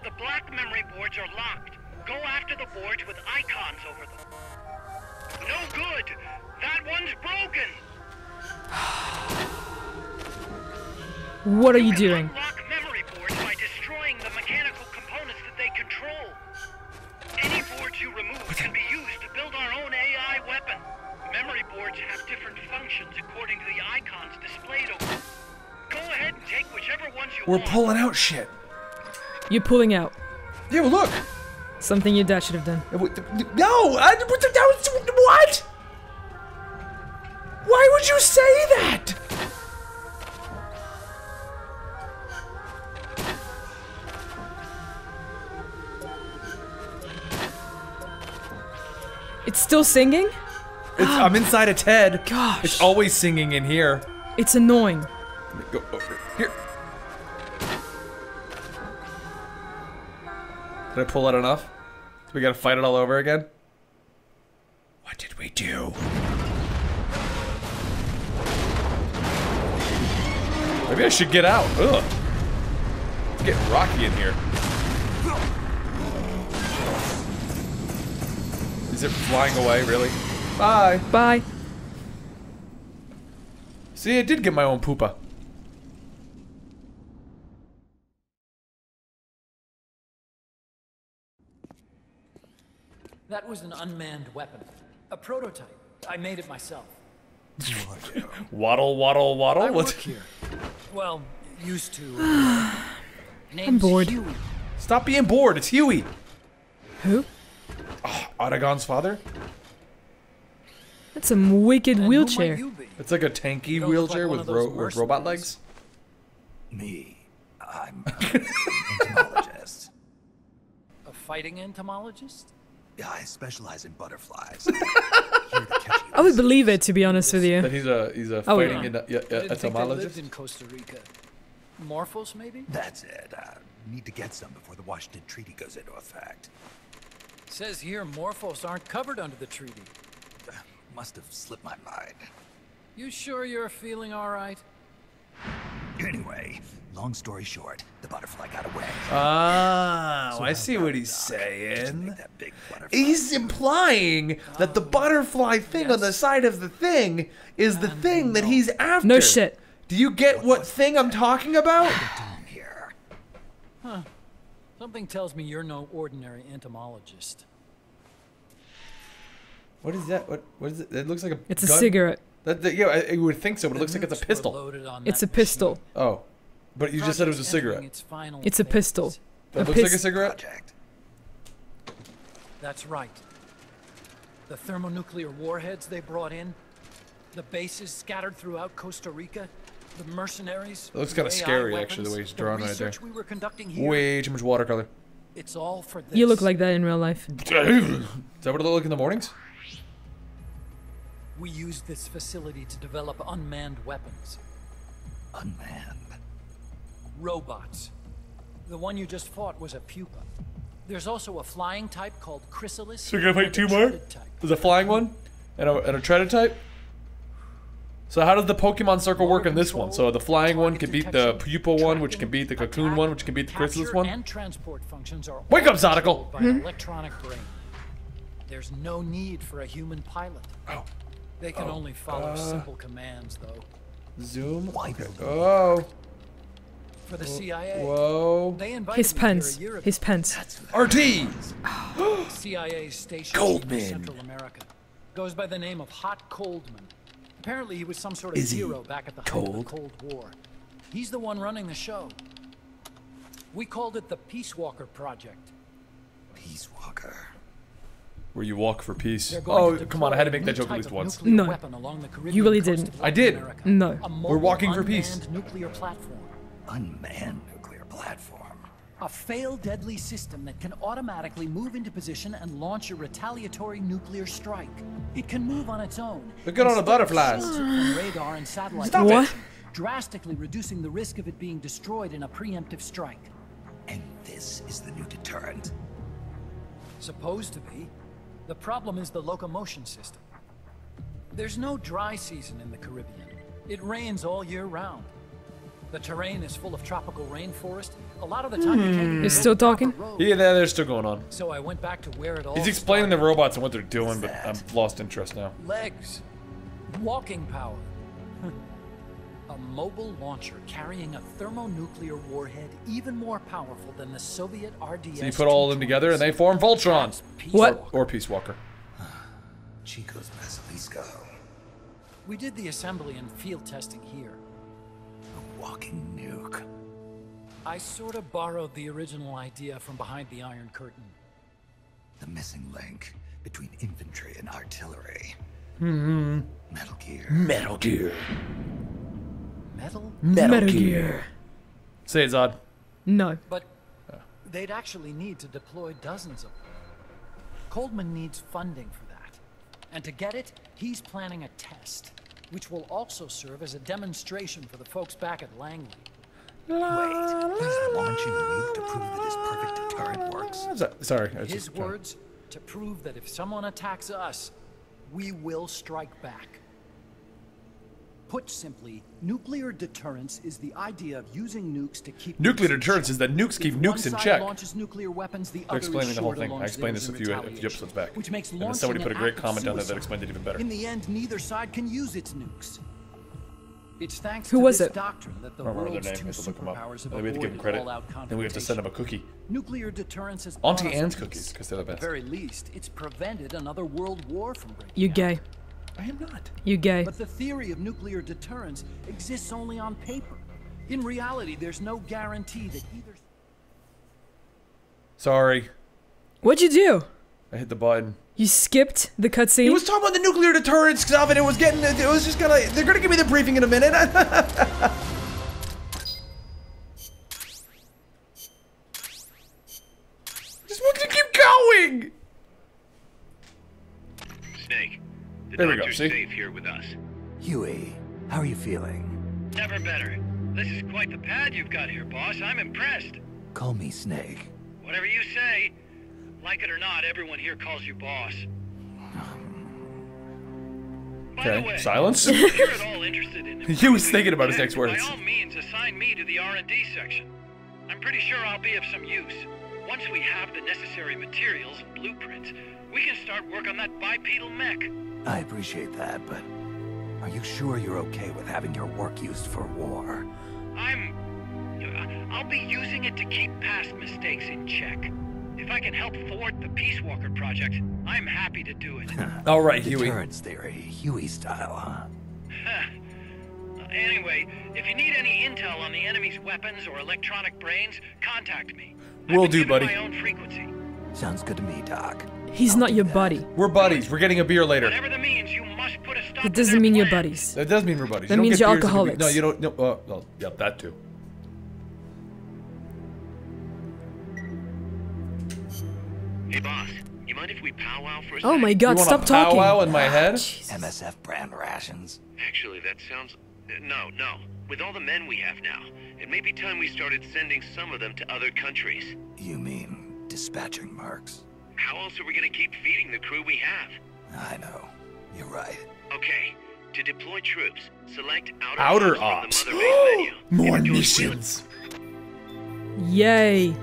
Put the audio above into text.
The black memory boards are locked. Go after the boards with icons over them. No good! That one's broken! What are you doing? Unlock memory boards by destroying the mechanical components that they control. Any boards you remove can be used to build our own AI weapon. Memory boards have different functions according to the icons displayed over them. Go ahead and take whichever ones you want. We're pulling out shit. You're pulling out. Yeah, well, look. Something your dad should have done. No! What? Why would you say that? It's still singing? I'm inside a TED. Gosh. It's always singing in here. It's annoying. Let me go over here. Did I pull out enough? Do we gotta fight it all over again? What did we do? Maybe I should get out. Ugh. It's getting rocky in here. Is it flying away, really? Bye. Bye. See, I did get my own Pupa. That was an unmanned weapon. A prototype. I made it myself. Waddle, waddle, waddle? I What? work here. Well, used to. I'm bored. Huey. Stop being bored. It's Huey. Who? Oh, Autogon's father? That's some wicked And wheelchair. Who might you be? It's like a tanky You don't look wheelchair like one with, of those with robot mercenaries. legs. Me. I'm an entomologist. A fighting entomologist? I specialize in butterflies. Here to catch you. I would believe it, to be honest with you. That he's a Oh, fighting yeah. I didn't think they lived entomologist. in Costa Rica. Morphos, maybe? That's it. Need to get some before the Washington Treaty goes into effect. Says here Morphos aren't covered under the treaty. Must have slipped my mind. You sure you're feeling all right? Anyway, long story short, the butterfly got away. Oh, So I how see about what he's Doc, just to saying. make that big butterfly He's implying that the butterfly thing on the Yes. side of the thing is the thing that he's after. No shit. Do you get what thing I'm talking about? down here. Huh. Something tells me you're no ordinary entomologist. What is that? What is it? It looks like a It's a gun? cigarette. Yeah, I would think so, but it looks like it's a Nukes were pistol. loaded on It's that a pistol. machine. Oh. But you just said it was a Project's cigarette. entering its final It's a phase. pistol. That A looks like a pis- cigarette? Project. That's right. The thermonuclear warheads they brought in, the bases scattered throughout Costa Rica, the mercenaries. It looks kinda the AI scary, actually, the way weapons, he's drawn right there. research we were conducting here, Way too much watercolor. it's all for this. You look like that in real life. Is that what it look like in the mornings? We used this facility to develop unmanned weapons. Unmanned. Robots. The one you just fought was a pupa. There's also a flying type called Chrysalis. So you're gonna fight and a two more? treaded type. There's a flying one and a treaded type. So how does the Pokemon circle work in this one? So the flying one can beat the pupa one, which can beat the cocoon one, which can beat the chrysalis Capture one. and transport functions are Wake all up, Zodical! controlled by an electronic brain. There's no need for a human pilot. Oh. They can only follow simple commands, though. Zoom. Why Okay. don't Oh. For the CIA, Whoa. they invited His me here pence. a year ago. His pence. RT. CIA station Goldman. in Central America goes by the name of Hot Coldman. Apparently, he was some sort of Is he hero back at the height of the cold? Cold War. He's the one running the show. We called it the Peace Walker Project. Peace Walker. Where you walk for peace. They're going Oh, to come on! I had to deploy make that a new joke at type least of once. nuclear No. weapon along the Caribbean You really coast didn't. of I Latin did. America. No. A We're mobile walking for peace. unmanned nuclear platform. Unmanned nuclear platform. A failed deadly system that can automatically move into position and launch a retaliatory nuclear strike. It can move on its own. Look at all the instead of butterflies. shields it from radar and satellite Stop What? detection, drastically reducing the risk of it being destroyed in a preemptive strike. And this is the new deterrent. Supposed to be. The problem is the locomotion system. There's no dry season in the Caribbean. It rains all year round. The terrain is full of tropical rainforest. A lot of the time you can't even He's build still a proper talking? road. Yeah, they're still going on. So I went back to where it all He's explaining the started. robots and what they're doing, but I've lost interest now. Legs. Walking power. A mobile launcher carrying a thermonuclear warhead even more powerful than the Soviet RDS. So you put all of them together and they form Voltron. That's Peace What? Walker. Or Peace Walker. Chico's Basilisco. We did the assembly and field testing here. A walking nuke. I sort of borrowed the original idea from behind the Iron Curtain. The missing link between infantry and artillery. Metal Gear. Metal Gear. Metal? Gear. Say it, Zod. No. But they'd actually need to deploy dozens of them. Coldman needs funding for that. And to get it, he's planning a test, which will also serve as a demonstration for the folks back at Langley. Wait, he's launching a nuke to prove that his perfect deterrent works? Sorry. I was His just trying- words, to prove that if someone attacks us, we will strike back. Put simply, nuclear deterrence is the idea of using nukes to keep Nuclear nukes in deterrence check. is that nukes keep If nukes one in side check. launches nuclear weapons, the They're other explaining is the whole sure to thing. launch I explained theirs this a in few retaliation, episodes back. which makes And then somebody launching put a an great act of comment down there that suicide. explained it even better. In the end, neither side can use its nukes. It's thanks Who to was this it? doctrine that the I don't remember world's their two name. I have to look them up. superpowers have Then we have to give them avoided credit. all-out Then we have to send them a confrontation. cookie. Nuclear deterrence has Auntie brought us Anne's peace. cookies, because they're the At best. the very least, it's prevented another world war from breaking You out. gay. I am not. You gay. But the theory of nuclear deterrence exists only on paper. In reality, there's no guarantee that either... Sorry. What'd you do? I hit the button. You skipped the He cutscene? was talking about the nuclear deterrence stuff, and it was just gonna. They're gonna give me the briefing in a minute. Just want to keep going. Snake, the There we go, doctor's see? safe here with us. Huey, how are you feeling? Never better. This is quite the pad you've got here, boss. I'm impressed. Call me Snake. Whatever you say. Like it or not, everyone here calls you boss. By the Okay, way, silence. if you're at all interested in He was thinking about his next words. By all means, assign me to the R&D section. I'm pretty sure I'll be of some use. Once we have the necessary materials and blueprints, we can start work on that bipedal mech. I appreciate that, but are you sure you're okay with having your work used for war? I'll be using it to keep past mistakes in check. If I can help thwart the Peace Walker project, I'm happy to do it. All right, Huey. Deterrence theory, Huey style, huh? Anyway, if you need any intel on the enemy's weapons or electronic brains, contact me. Will I've been do, given buddy. my own frequency. Sounds good to me, Doc. He's I'll not do your that. buddy. We're buddies. We're getting a beer later. Whatever the means, you must put a stop That to doesn't their mean you're plan. buddies. That does mean we're buddies. That You don't means get you're beers if you- alcoholics. No, you don't. No, well, yep, that too. Hey, boss. You mind if we powwow for a Oh sec? my You god, want stop a talking. powwow in my head? MSF brand rations. Actually, that sounds... No. With all the men we have now, it may be time we started sending some of them to other countries. You mean dispatching mercs? How else are we gonna keep feeding the crew we have? I know. You're right. Okay, to deploy troops, select Outer Ops Ops. from the Mother Base menu. More If it goes missions. Yay.